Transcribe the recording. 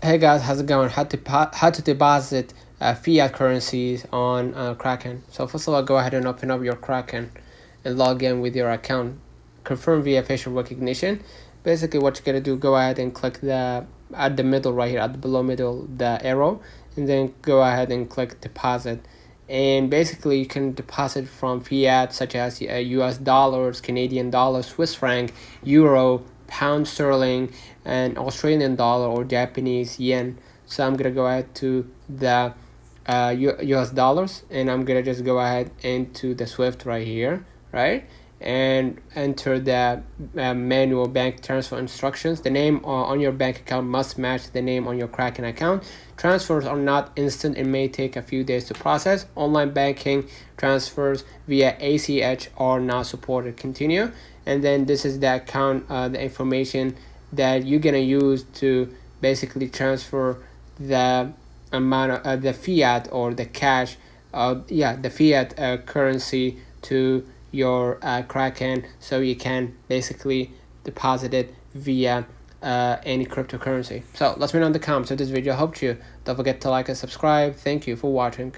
Hey guys, how's it going? How to deposit fiat currencies on Kraken. So first of all, go ahead and open up your Kraken and log in with your account. Confirm via facial recognition. Basically, what you're gonna do, go ahead and click the at the middle right here, at the below middle, the arrow, and then go ahead and click deposit. And basically, you can deposit from fiat such as U.S. dollars, Canadian dollars, Swiss franc, euro, pound sterling, and Australian dollar or Japanese yen. So I'm gonna go ahead to the US dollars, and I'm gonna just go ahead into the Swift right here, right? And enter the manual bank transfer instructions. The name on your bank account must match the name on your Kraken account. Transfers are not instant and may take a few days to process. Online banking transfers via ACH are not supported. Continue. And then this is the account, the information that you're gonna use to basically transfer the amount of the fiat or the cash, the fiat currency to your Kraken, so you can basically deposit it via any cryptocurrency. So let's know in the comments if this video helped you. Don't forget to like and subscribe. Thank you for watching.